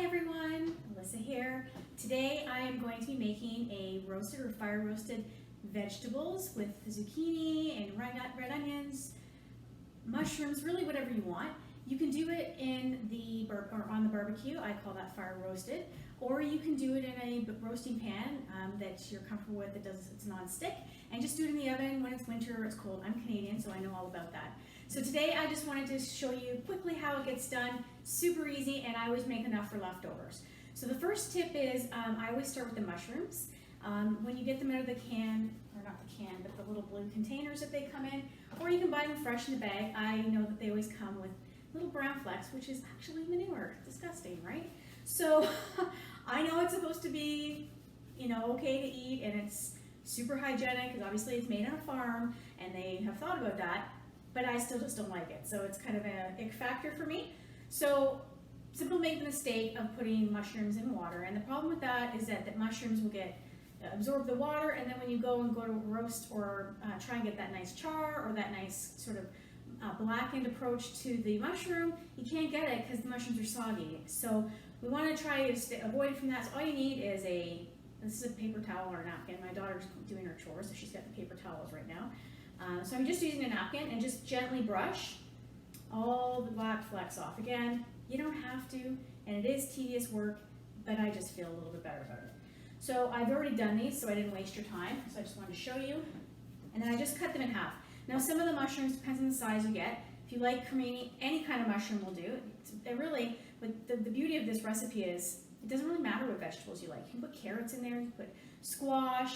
Hi everyone, Alyssa here. Today I am going to be making a roasted or fire roasted vegetables with zucchini and red onions, mushrooms, really whatever you want. You can do it in the on the barbecue. I call that fire roasted, or you can do it in a roasting pan that you're comfortable with. It's non-stick, and just do it in the oven when it's winter or it's cold. I'm Canadian, so I know all about that. So today I just wanted to show you quickly how it gets done. Super easy, and I always make enough for leftovers. So the first tip is I always start with the mushrooms. When you get them out of the can, or not the can, but the little blue containers that they come in, or you can buy them fresh in the bag. I know that they always come with little brown flecks, which is actually manure. Disgusting, right? So I know it's supposed to be, okay to eat, and it's super hygienic because obviously it's made on a farm, and they have thought about that. But I still just don't like it. So it's kind of an ick factor for me. So some people make the mistake of putting mushrooms in water. And the problem with that is that the mushrooms will absorb the water, and then when you go to roast or try and get that nice char or that nice sort of blackened approach to the mushroom, you can't get it because the mushrooms are soggy. So we want to try to avoid from that. So all you need is this is a paper towel or a napkin. My daughter's doing her chores, so she's got the paper towels right now. So I'm just using a napkin and just gently brush all the black flecks off. Again, you don't have to, and it is tedious work, but I just feel a little bit better about it. So I've already done these, so I didn't waste your time. So I just wanted to show you. And then I just cut them in half. Now some of the mushrooms, depends on the size you get. If you like cremini, any kind of mushroom will do. But the beauty of this recipe is it doesn't really matter what vegetables you like. You can put carrots in there, you can put squash,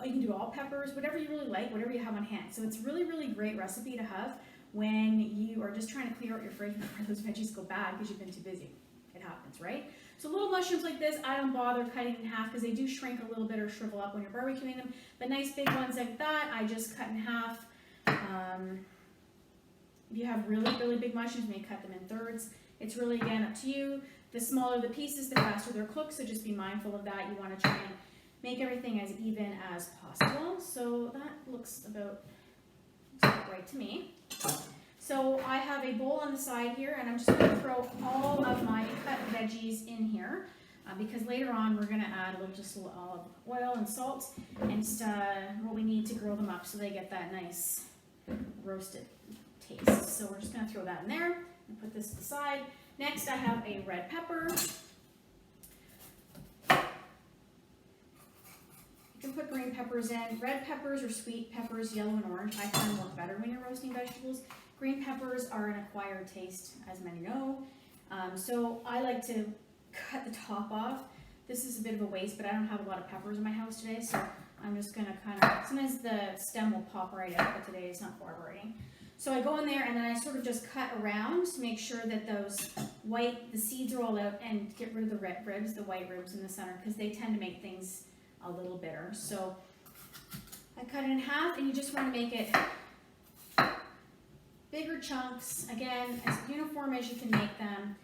you can do all peppers, whatever you really like, whatever you have on hand. So it's really, really great recipe to have when you are just trying to clear out your fridge before those veggies go bad because you've been too busy. It happens, right? So little mushrooms like this, I don't bother cutting in half because they do shrink a little bit or shrivel up when you're barbecuing them. But nice big ones like that, I just cut in half. If you have really, really big mushrooms, you may cut them in thirds. It's really, again, up to you. The smaller the pieces, the faster they're cooked, so just be mindful of that. You want to try and make everything as even as possible. So that looks about right to me. So I have a bowl on the side here, and I'm just going to throw all of my cut veggies in here because later on we're going to add a little olive oil and salt and what we need to grill them up so they get that nice roasted taste. So we're just going to throw that in there and put this to the side. Next I have a red pepper. You can put green peppers in. Red peppers or sweet peppers, yellow and orange, I find work better when you're roasting vegetables. Green peppers are an acquired taste, as many know. So I like to cut the top off. This is a bit of a waste, but I don't have a lot of peppers in my house today, so I'm just going to sometimes the stem will pop right out, but today it's not cooperating. So I go in there and then I sort of just cut around to make sure that the seeds are all out, and get rid of the red ribs, the white ribs in the center, because they tend to make things a little bitter. So I cut it in half, and you just want to make it bigger chunks, again, as uniform as you can make them.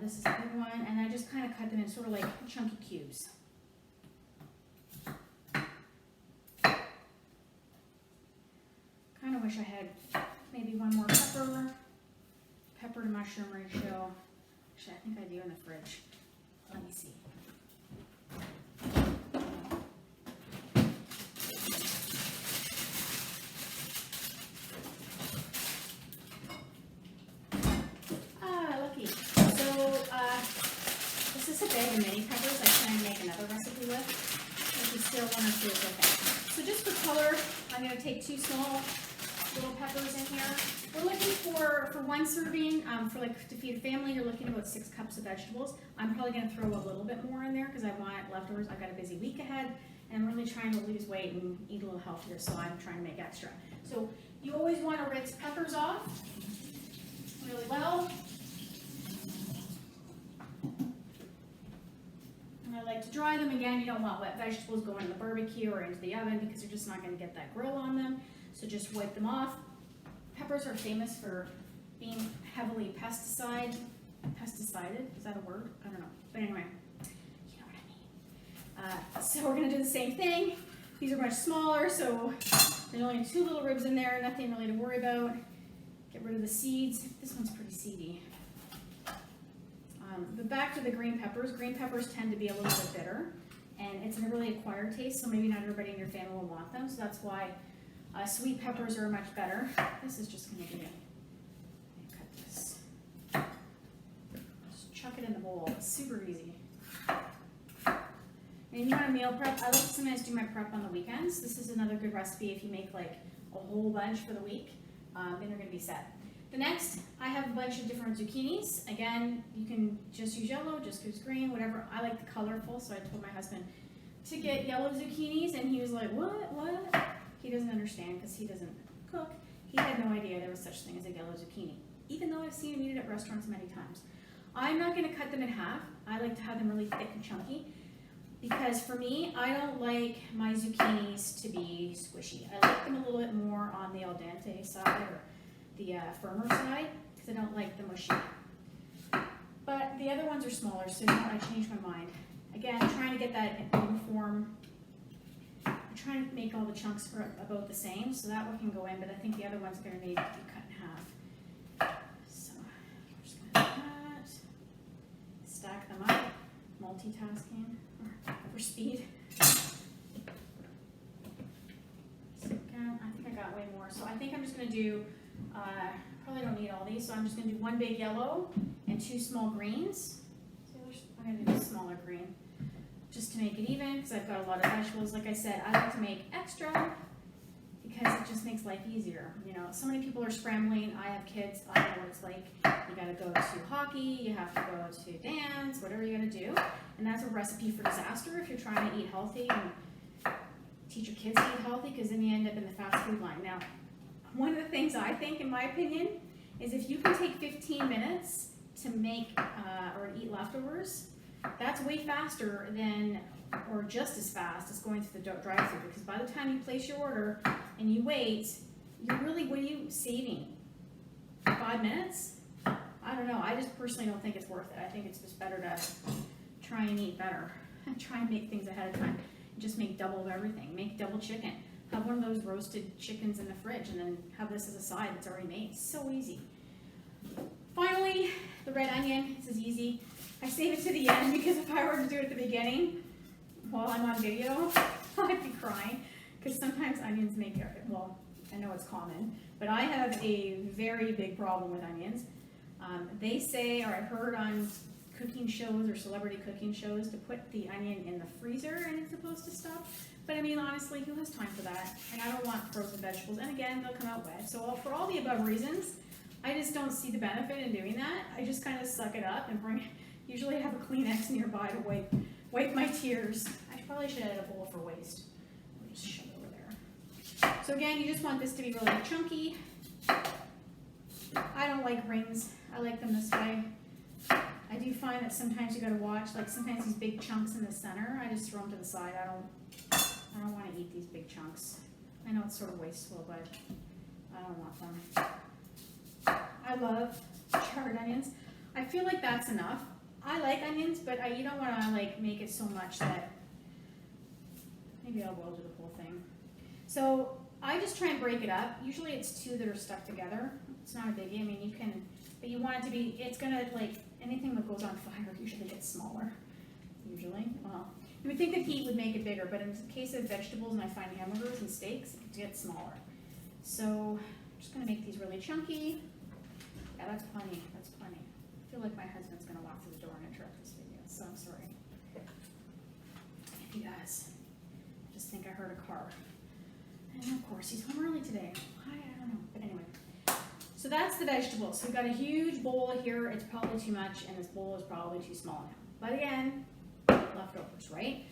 This is a big one, and I just kind of cut them in sort of like chunky cubes. Kind of wish I had maybe one more pepper to mushroom ratio. Actually, I think I do in the fridge. Let me see. This is a bag of mini peppers I try and make another recipe with. If you still want to do it with it. So just for color, I'm going to take 2 small little peppers in here. We're looking for one serving, to feed a family, you're looking at about 6 cups of vegetables. I'm probably going to throw a little bit more in there because I want leftovers. I've got a busy week ahead, and I'm really trying to lose weight and eat a little healthier, so I'm trying to make extra. So you always want to rinse peppers off really well. I like to dry them. Again, you don't want wet vegetables going in the barbecue or into the oven because you're just not going to get that grill on them. So just wipe them off. Peppers are famous for being heavily pesticided. Is that a word? I don't know. But anyway, you know what I mean. So we're going to do the same thing. These are much smaller, so there's only 2 little ribs in there, nothing really to worry about. Get rid of the seeds. This one's pretty seedy. but back to the green peppers. Green peppers tend to be a little bit bitter, and it's a really acquired taste, so maybe not everybody in your family will want them, so that's why sweet peppers are much better. This is just going to be cut this. Just chuck it in the bowl. It's super easy. And you want to meal prep, I like to sometimes do my prep on the weekends. This is another good recipe if you make like a whole bunch for the week, then you're going to be set. The next, I have a bunch of different zucchinis. Again, you can just use yellow, just use green, whatever. I like the colorful, so I told my husband to get yellow zucchinis, and he was like, what? He doesn't understand because he doesn't cook. He had no idea there was such thing as a yellow zucchini, even though I've seen him eat it at restaurants many times. I'm not going to cut them in half. I like to have them really thick and chunky. Because for me, I don't like my zucchinis to be squishy. I like them a little bit more on the al dente side or the firmer side, because I don't like the mushy. But the other ones are smaller, so you know what, I changed my mind. Again, trying to get that uniform. I'm trying to make all the chunks about the same, so that one can go in, but I think the other one's going to need to be cut in half. So we're just going to do that. Stack them up, multitasking. For speed. So again, I think I got way more. So I think I'm just going to do, probably don't need all these, so I'm just going to do one big yellow and two small greens. So I'm going to do a smaller green just to make it even, because I've got a lot of vegetables. Like I said, I like to make extra because it just makes life easier. You know, so many people are scrambling. I have kids. I know what it's like. You got to go to hockey. You have to go to dance, whatever you got to do. And that's a recipe for disaster if you're trying to eat healthy and teach your kids to eat healthy, because then you end up in the fast food line. Now, one of the things I think, in my opinion, is if you can take 15 minutes to make or eat leftovers, that's way faster than, or just as fast as going through the drive-thru, because by the time you place your order and you wait, you're really, what are you saving? 5 minutes? I don't know. I just personally don't think it's worth it. I think it's just better to try and eat better and try and make things ahead of time. Just make double of everything. Make double chicken. Have one of those roasted chickens in the fridge and then have this as a side that's already made. So easy. Finally, the red onion. This is easy. I save it to the end because if I were to do it at the beginning while I'm on video, I'd be crying, because sometimes onions make it, well, I know it's common, but I have a very big problem with onions. They say, or I heard on cooking shows or celebrity cooking shows, to put the onion in the freezer and it's supposed to stop. But I mean, honestly, who has time for that? And I don't want frozen vegetables. And again, they'll come out wet. So for all the above reasons, I just don't see the benefit in doing that. I just kind of suck it up and usually have a Kleenex nearby to wipe my tears. I probably should add a bowl for waste. I'll just shove it over there. So again, you just want this to be really chunky. I don't like rings. I like them this way. I do find that sometimes you gotta watch, like sometimes these big chunks in the center, I just throw them to the side. I don't want to eat these big chunks. I know it's sort of wasteful, but I don't want them. I love charred onions. I feel like that's enough. I like onions, but you don't want to like make it so much that maybe I'll boil do the whole thing. So I just try and break it up. Usually it's two that are stuck together. It's not a biggie. I mean, you can, but you want it to be, it's gonna, like, anything that goes on fire usually gets smaller. Usually. Well, you would think that heat would make it bigger, but in the case of vegetables, and I find hamburgers and steaks, it gets smaller. So I'm just gonna make these really chunky. Yeah, that's plenty. That's plenty. I feel like my husband's gonna walk through the door and interrupt this video, so I'm sorry. If he does, I just think I heard a car. And of course, he's home early today. I don't know, but anyway. So that's the vegetables. So we've got a huge bowl here. It's probably too much, and this bowl is probably too small now. But again, leftovers, right?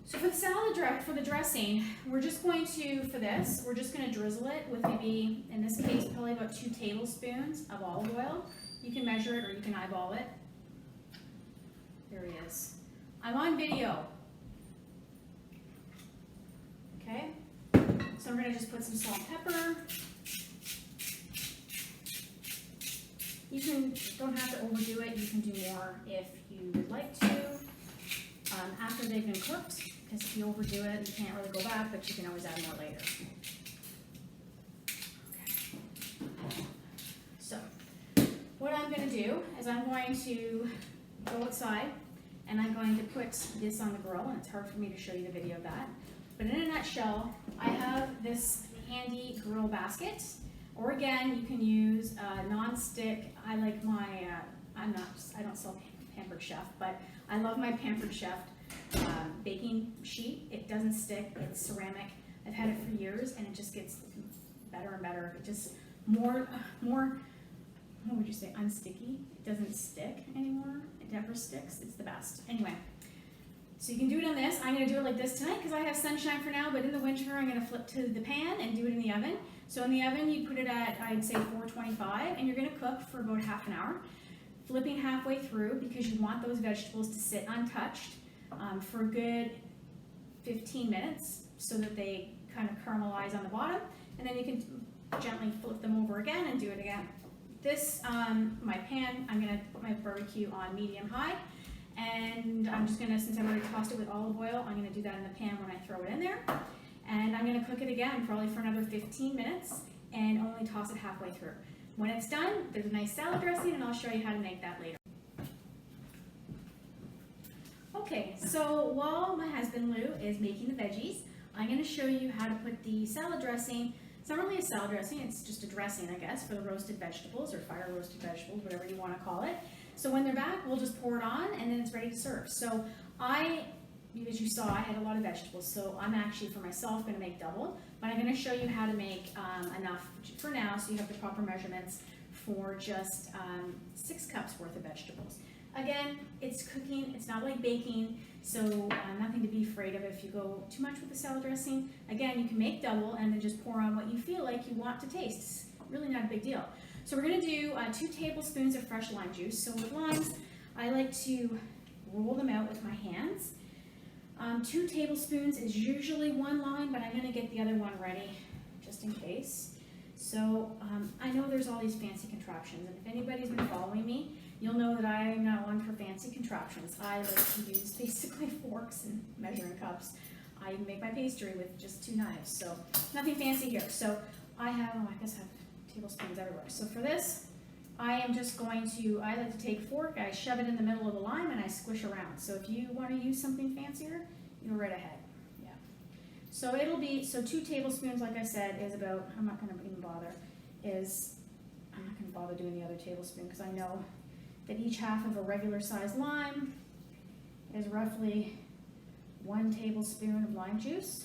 So for the salad for the dressing, we're just going to, for this, we're just going to drizzle it with maybe, in this case, probably about 2 tablespoons of olive oil. You can measure it or you can eyeball it. There he is. I'm on video. Okay. So I'm going to just put some salt and pepper. You don't have to overdo it. You can do more if you would like to. After they've been cooked, because if you overdo it, you can't really go back, but you can always add more later. Okay. So, what I'm going to do is I'm going to go outside and I'm going to put this on the grill, and it's hard for me to show you the video of that. But in a nutshell, I have this handy grill basket, or again, you can use non-stick. I like my, I don't sell Pampered Chef, but I love my Pampered Chef baking sheet. It doesn't stick, it's ceramic. I've had it for years and it just gets better and better. It just more, what would you say, unsticky. It doesn't stick anymore. It never sticks. It's the best. Anyway, so you can do it on this. I'm going to do it like this tonight because I have sunshine for now, but in the winter I'm going to flip to the pan and do it in the oven. So in the oven you put it at, I'd say 425, and you're going to cook for about half an hour, flipping halfway through because you want those vegetables to sit untouched for a good 15 minutes so that they kind of caramelize on the bottom, and then you can gently flip them over again and do it again. This, my pan, I'm going to put my barbecue on medium-high, and I'm just going to, since I've already tossed it with olive oil, I'm going to do that in the pan when I throw it in there. And I'm going to cook it again probably for another 15 minutes and only toss it halfway through. When it's done, there's a nice salad dressing, and I'll show you how to make that later. Okay, so while my husband Lou is making the veggies, I'm going to show you how to put the salad dressing. It's not really a salad dressing, it's just a dressing, I guess, for the roasted vegetables or fire roasted vegetables, whatever you want to call it. So when they're back, we'll just pour it on and then it's ready to serve. So as you saw, I had a lot of vegetables, so I'm actually for myself going to make double, but I'm going to show you how to make enough for now so you have the proper measurements for just 6 cups worth of vegetables. Again, it's cooking, it's not like baking, so nothing to be afraid of if you go too much with the salad dressing. Again, you can make double and then just pour on what you feel like you want to taste. It's really not a big deal. So we're going to do 2 tablespoons of fresh lime juice. So with limes, I like to roll them out with my hands. 2 tablespoons is usually 1 lime, but I'm going to get the other one ready just in case. So I know there's all these fancy contraptions, and if anybody's been following me, you'll know that I'm not one for fancy contraptions. I like to use basically forks and measuring cups. I make my pastry with just 2 knives, so nothing fancy here. So I have, I guess I have tablespoons everywhere. So for this, I am just going to, I like to take a fork, I shove it in the middle of the lime, and I squish around. So if you want to use something fancier, you go right ahead. Yeah. So it'll be, so 2 tablespoons, like I said, is about, I'm not going to even bother, I'm not going to bother doing the other tablespoon because I know that each half of a regular sized lime is roughly 1 tablespoon of lime juice.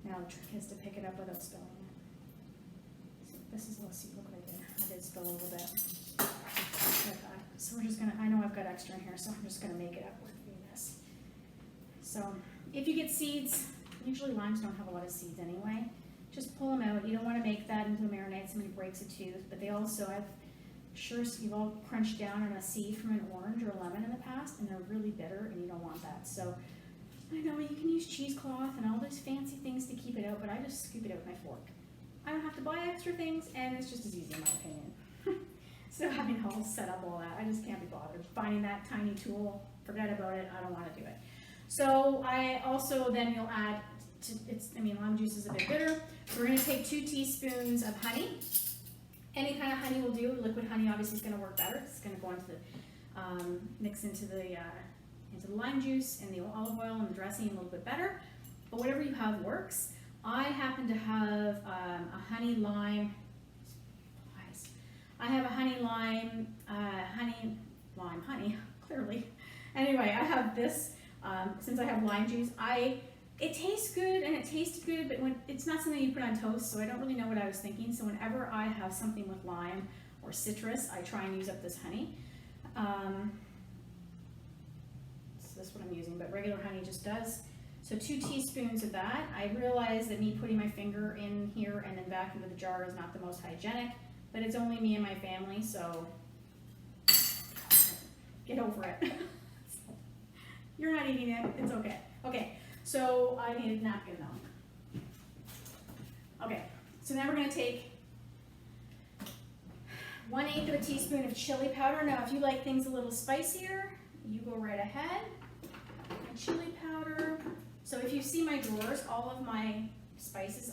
Now the trick is to pick it up without spilling it. So this is, let's see, look what I did. I did spill a little bit. Okay. So we're just gonna, I know I've got extra in here, so I'm just gonna make it up with doing this. So if you get seeds, usually limes don't have a lot of seeds anyway. Just pull them out. You don't want to make that into a marinade. Somebody breaks a tooth, but they also have, sure, you've all crunched down on a seed from an orange or a lemon in the past, and they're really bitter, and you don't want that. So I know you can use cheesecloth and all those fancy things to keep it out, but I just scoop it out with my fork. I don't have to buy extra things, and it's just as easy in my opinion. So having all set up all that, I just can't be bothered. Finding that tiny tool, forget about it, I don't want to do it. So I also, then you'll add, lime juice is a bit bitter. We're going to take 2 teaspoons of honey. Any kind of honey will do. Liquid honey obviously is going to work better. It's going to go into the, mix into the lime juice and the olive oil and the dressing a little bit better. But whatever you have works. I happen to have a honey lime. I have a honey lime, honey, clearly. Anyway, I have this, since I have lime juice, it tastes good and it tasted good, but when it's not something you put on toast, so I don't really know what I was thinking. So whenever I have something with lime or citrus, I try and use up this honey. So that's what I'm using, but regular honey just does. So 2 teaspoons of that. I realize that me putting my finger in here and then back into the jar is not the most hygienic, but it's only me and my family, so get over it. You're not eating it, it's okay. Okay, so I need a napkin now. Okay, so now we're gonna take 1/8 of a teaspoon of chili powder. Now if you like things a little spicier, you go right ahead. And chili powder. So if you see my drawers, all of my spices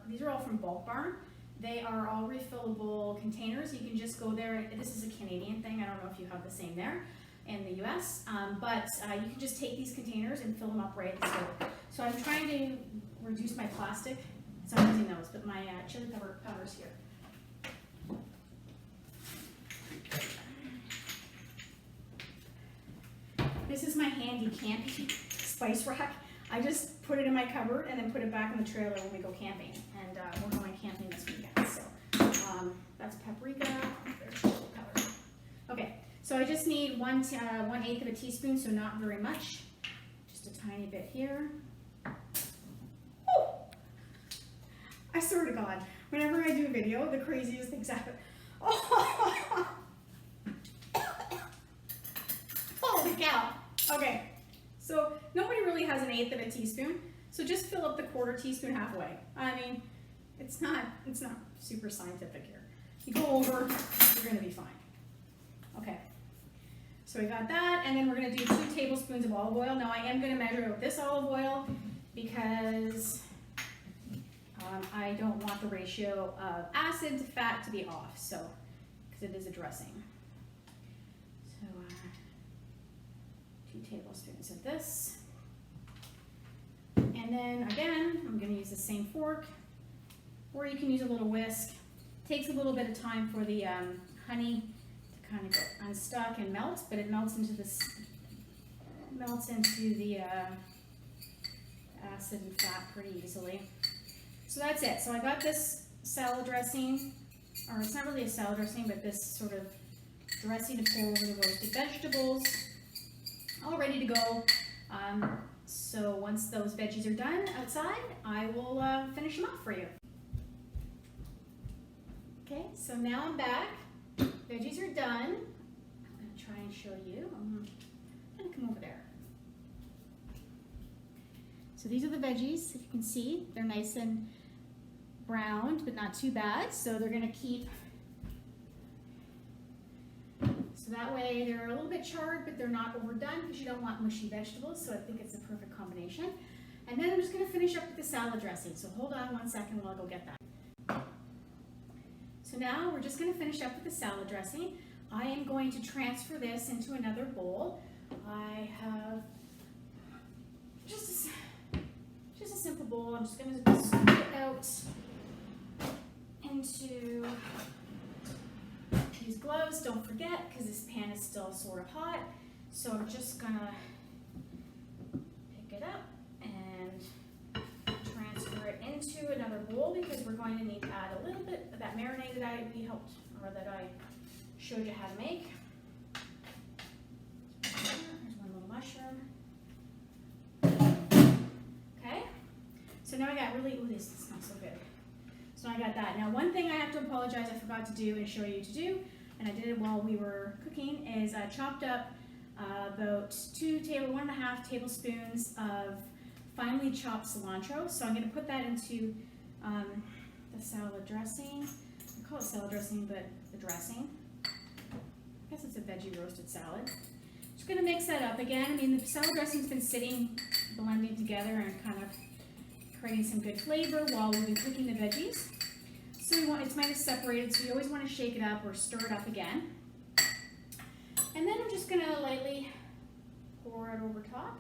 these are all from Bulk Barn. They are all refillable containers. You can just go there. This is a Canadian thing. I don't know if you have the same there. in the US, but you can just take these containers and fill them up right at the stove. So I'm trying to reduce my plastic, so I'm using those, but my chili powder's here. This is my handy camping spice rack. I just put it in my cupboard and then put it back in the trailer when we go camping. And we're going camping this weekend. So that's paprika. There's chili powder. Okay, so I just need 1/8 of a teaspoon, so not very much. Just a tiny bit here. Oh! I swear to God, whenever I do a video, the craziest things happen. Oh! Holy cow! Okay, so nobody really has 1/8 of a teaspoon, so just fill up the 1/4 teaspoon halfway. I mean, it's not super scientific here. You go over, you're gonna be fine. Okay, so we got that, and then we're gonna do 2 tablespoons of olive oil. Now I am gonna measure out this olive oil because I don't want the ratio of acid to fat to be off, so, because it is a dressing. So 2 tablespoons of this. And then again, I'm going to use the same fork, or you can use a little whisk. It takes a little bit of time for the honey to kind of go unstuck and melt, but it melts into the acid and fat pretty easily. So that's it. So I got this salad dressing, or it's not really a salad dressing, but this sort of dressing to pour over the roasted vegetables, all ready to go. So once those veggies are done outside, I will finish them off for you. Okay, so now I'm back. Veggies are done. I'm going to try and show you. I'm going to come over there. So these are the veggies. If you can see, they're nice and browned, but not too bad. So they're going to keep. So that way they're a little bit charred, but they're not overdone because you don't want mushy vegetables. So I think it's a perfect combination. And then I'm just going to finish up with the salad dressing. So hold on 1 second while I go get that. So now we're just going to finish up with the salad dressing. I am going to transfer this into another bowl. I have just a simple bowl. I'm just going to scoop it out into these gloves. Don't forget, because this pan is still sort of hot. So I'm just going to pick it up and transfer it into another bowl because we're going to need to add a little bit of that marinade that I showed you how to make. There's one little mushroom. Okay, so now I got this smells so good. So I got that. Now one thing I have to apologize I forgot to do and show you to do, and I did it while we were cooking, is I chopped up about 1.5 tablespoons of finely chopped cilantro. So I'm going to put that into the salad dressing. I call it salad dressing, but the dressing. I guess it's a veggie roasted salad. Just going to mix that up again. I mean, the salad dressing's been sitting, blending together and kind of creating some good flavor while we've been cooking the veggies. So it's might have separated, so you always want to shake it up or stir it up again. And then I'm just going to lightly pour it over top.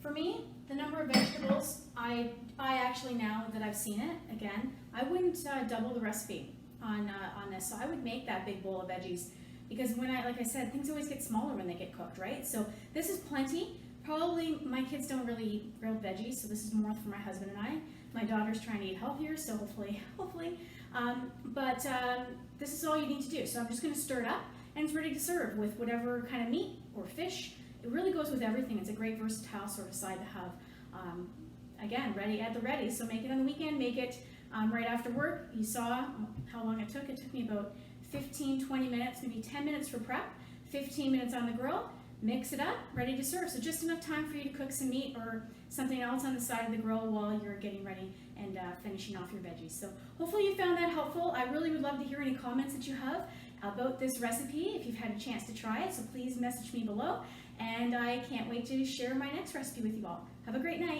For me, the number of vegetables, I actually, now that I've seen it again, I wouldn't double the recipe on this. So I would make that big bowl of veggies because like I said, things always get smaller when they get cooked, right? So this is plenty. Probably my kids don't really eat grilled veggies, so this is more for my husband and I. My daughter's trying to eat healthier, so hopefully. But this is all you need to do. So I'm just going to stir it up, and it's ready to serve with whatever kind of meat or fish. It really goes with everything. It's a great versatile sort of side to have. Again, ready at the ready. So make it on the weekend. Make it right after work. You saw how long it took. It took me about 15, 20 minutes, maybe 10 minutes for prep, 15 minutes on the grill. Mix it up, ready to serve. So just enough time for you to cook some meat or something else on the side of the grill while you're getting ready and finishing off your veggies. So hopefully you found that helpful. I really would love to hear any comments that you have about this recipe if you've had a chance to try it. So please message me below. And I can't wait to share my next recipe with you all. Have a great night.